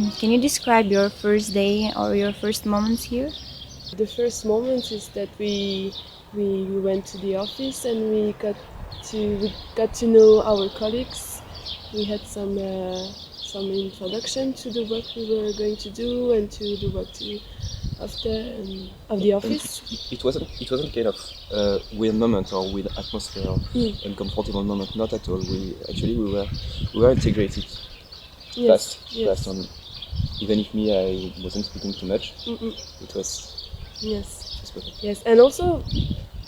Can you describe your first day or your first moments here? The first moment is that we went to the office and we got to know our colleagues. We had some introduction to the work we were going to do and to the work of the office. It wasn't kind of weird moment or weird atmosphere or uncomfortable moment. Not at all. We were integrated fast on. Even if I wasn't speaking too much, it was. Yes, and also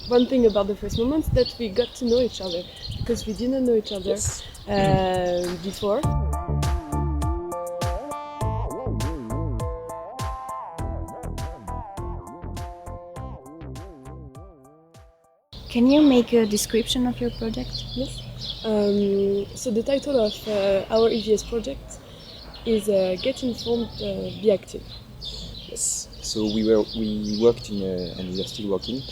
one thing about the first moments that we got to know each other because we didn't know each other before. Can you make a description of your project? Yes. So the title of our EVS project is Get Informed, Be Active. Yes. So we worked in and we are still working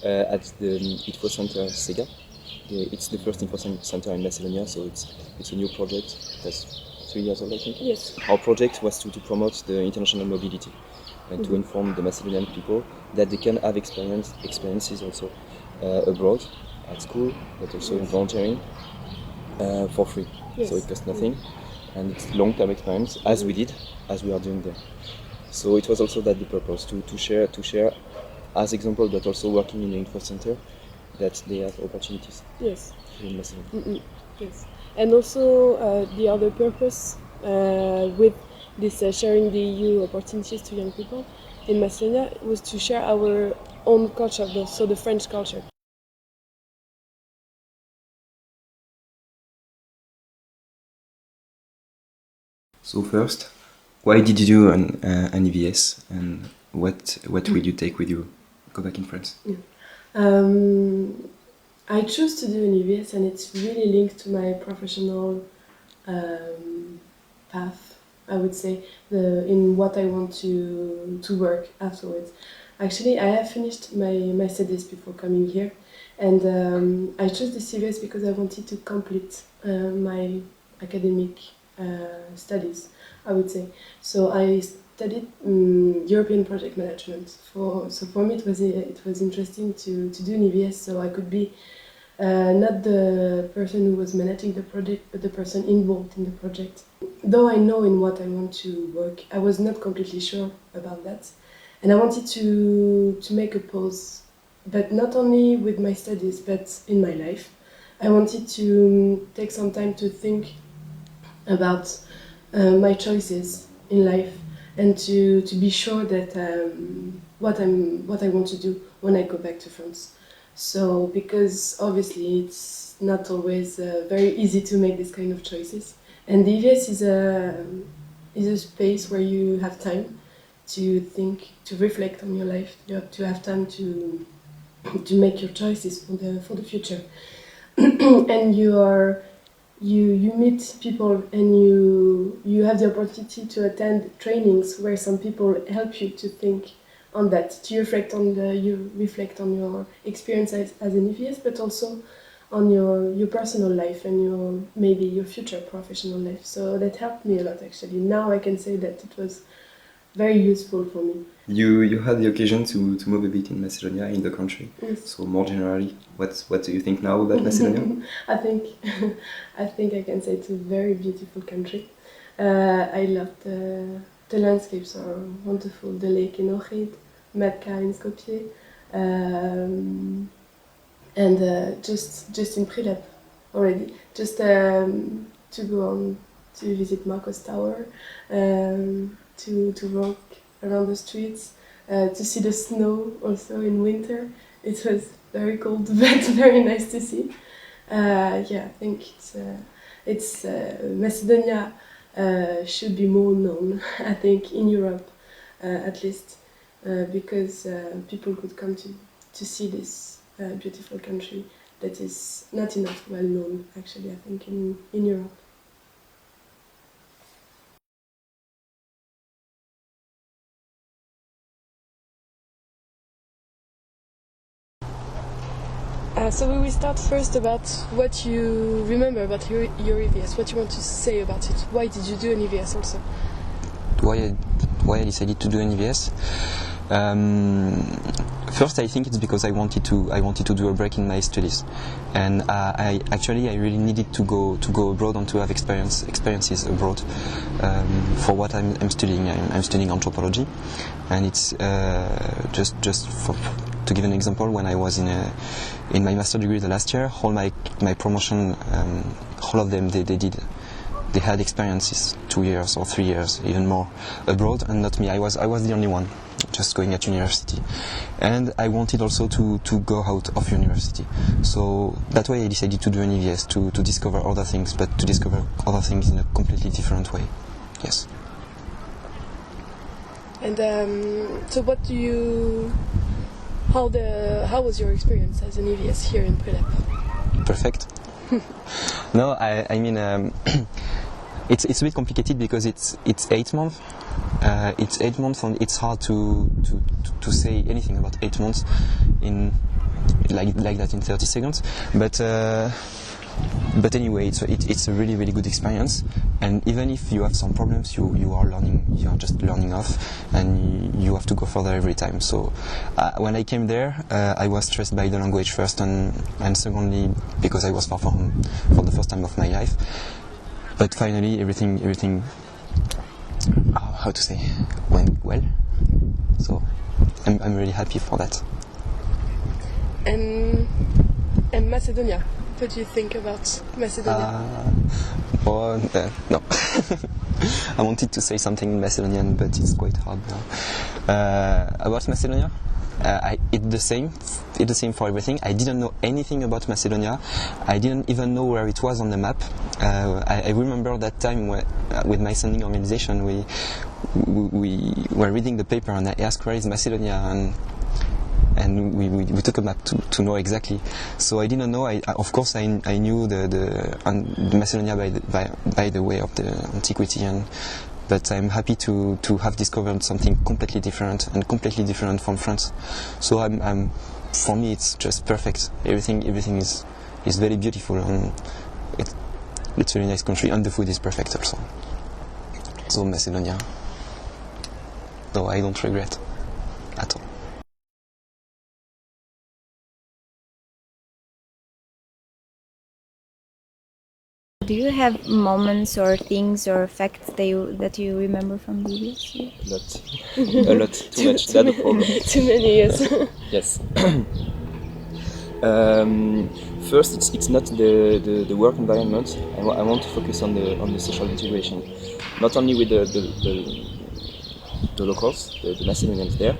at the Info Center Sega. It's the first Info Center in Macedonia, so it's a new project. That's 3 years old, I think. Yes. Our project was to promote the international mobility and to inform the Macedonian people that they can have experiences also abroad, at school, but also in volunteering for free. Yes. So it costs nothing, and it's long-term experience, as we are doing there. So it was also that the purpose to share as example, but also working in the info center, that they have opportunities. Yes. In Macedonia. Yes. And also the other purpose with this sharing the EU opportunities to young people in Macedonia was to share our own culture, so the French culture. So first, why did you do an EVS, and what will you take with you? Go back in France. I chose to do an EVS, and it's really linked to my professional path. I would say in what I want to work afterwards. Actually, I have finished my studies before coming here, and I chose this EVS because I wanted to complete my academic studies, I would say. So I studied European project management. So for me it was interesting to do an EVS, so I could be not the person who was managing the project, but the person involved in the project. Though I know in what I want to work, I was not completely sure about that, and I wanted to make a pause, but not only with my studies, but in my life. I wanted to take some time to think about my choices in life, and to be sure that what I want to do when I go back to France. So because obviously it's not always very easy to make this kind of choices, and the EVS is a space where you have time to think, to reflect on your life. You have to have time to make your choices for the future, and you meet people, and you have the opportunity to attend trainings where some people help you to think on that, to reflect on your experience as an EVS, but also on your personal life and maybe your future professional life. So that helped me a lot, actually. Now I can say that it was very useful for me. You had the occasion to move a bit in Macedonia, in the country. Yes. So more generally, what do you think now about Macedonia? I think I can say it's a very beautiful country. I love the landscapes are wonderful. The lake in Ohrid, Metka in Skopje, and just in Prilep already. Just to go on to visit Marcos Tower, to walk around the streets, to see the snow also in winter. It was very cold, but very nice to see. I think it's Macedonia should be more known, I think, in Europe, at least, because people could come to see this beautiful country that is not enough well known, actually, I think, in Europe. So we will start first about what you remember about your EVS, what you want to say about it. Why did you do an EVS also? why I decided to do an EVS. First, I think it's because I wanted to do a break in my studies, and I really needed to go abroad and to have experiences abroad for what I'm studying. I'm studying anthropology, and it's to give an example. When I was in my master degree the last year, all my promotion, all of them they had experiences 2 years or 3 years, even more abroad, and not me. I was the only one just going at university, and I wanted also to go out of university. So that's why I decided to do an EVS, to discover other things, but to discover other things in a completely different way. Yes. And so how was your experience as an EVS here in Prilep? Perfect. No, I mean it's a bit complicated because it's 8 months. It's 8 months, and it's hard to say anything about 8 months in like that in 30 seconds. But anyway, it's a really good experience. And even if you have some problems, you are just learning off, and you have to go further every time. So when I came there, I was stressed by the language first, and secondly because I was far from home for the first time of my life. But finally, everything how to say, went well. So I'm really happy for that. And Macedonia, what do you think about Macedonia? No. I wanted to say something in Macedonian, but it's quite hard now. About Macedonia, it's the same for everything. I didn't know anything about Macedonia. I didn't even know where it was on the map. I remember that time with my sending organization, we were reading the paper, and I asked where is Macedonia, and we took a map to know exactly. So I didn't know. Of course I knew the Macedonia by the way of the antiquity, but I'm happy to have discovered something completely different from France. So for me it's just perfect. Everything is very beautiful, and it's a really nice country, and the food is perfect also. So Macedonia, no, I don't regret at all. Do you have moments or things or facts that you remember from the EVS? A lot, too much. That's the problem. Too many, yes. Yes. First, it's not the work environment. I want to focus on the social integration, not only with the locals, the Macedonians there,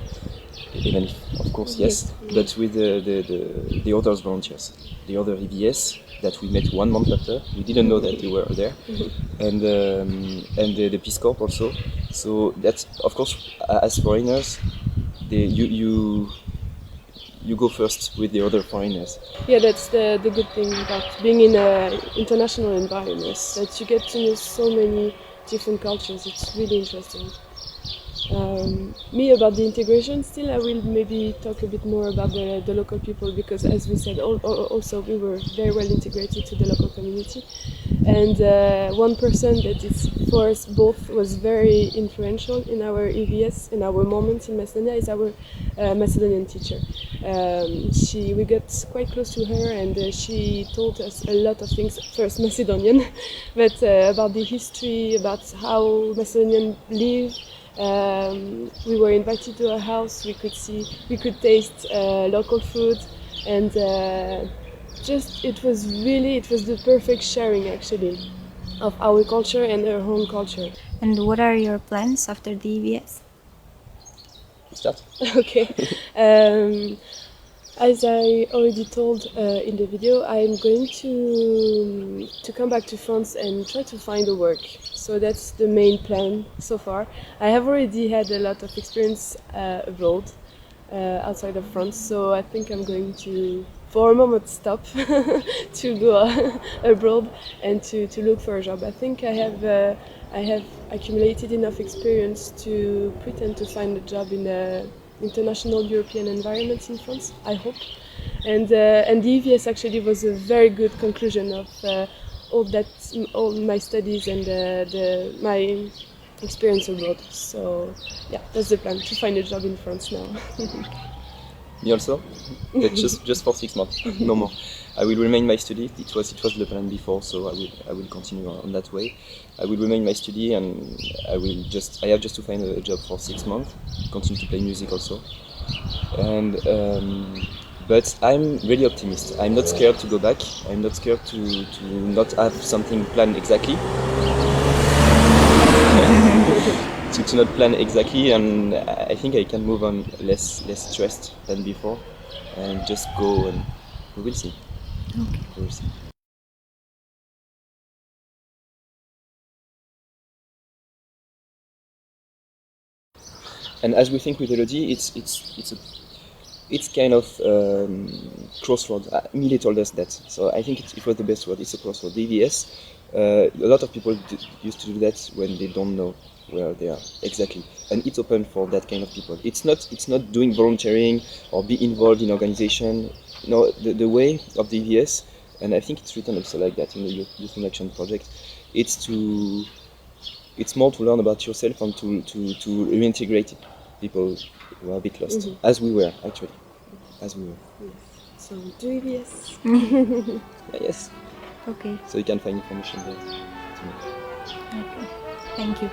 even if, of course, yes, but with the other volunteers, the other EVS that we met 1 month after. We didn't know that they were there, and the Peace Corps also. So that's, of course, as foreigners, you go first with the other foreigners. Yeah, that's the good thing about being in an international environment, that you get to know so many different cultures. It's really interesting. Me, about the integration, still I will maybe talk a bit more about the local people, because as we said, also we were very well integrated to the local community. And one person that is for us both was very influential in our EVS, in our moments in Macedonia, is our Macedonian teacher. We got quite close to her, and she told us a lot of things, first Macedonian, but about the history, about how Macedonians live. We were invited to her house. We could taste local food, and it was the perfect sharing, actually, of our culture and her own culture. And what are your plans after the EVS? Start. Okay. As I already told in the video, I'm going to come back to France and try to find a work. So that's the main plan so far. I have already had a lot of experience abroad, outside of France, so I think I'm going to, for a moment, stop to go abroad and to look for a job. I think I have accumulated enough experience to pretend to find a job in a international European environment in France, I hope. And the EVS actually was a very good conclusion of all my studies and experience abroad. So yeah, that's the plan, to find a job in France now. Me also, but just for 6 months, no more. I will remain my study. It was the plan before, so I will continue on that way. I will remain my study, and I have just to find a job for 6 months. Continue to play music also, and but I'm really optimistic. I'm not scared to go back. I'm not scared to not have something planned exactly. to not plan exactly, and I think I can move on less stressed than before, and just go, and we will see. Okay. We will see. And as we think with Elodie, it's kind of crossroads. Millie told us that, so I think it was the best word. It's a crossroad. The EVS. A lot of people used to do that when they don't know where they are exactly, and it's open for that kind of people. It's not doing volunteering or be involved in organization. No, the way of the EVS, and I think it's written also like that in the Youth in Action project. It's more to learn about yourself and to reintegrate people who are a bit lost, as we were actually, as we were. Yes. So do EVS. Yes. Okay. So you can find information there. Okay. Thank you.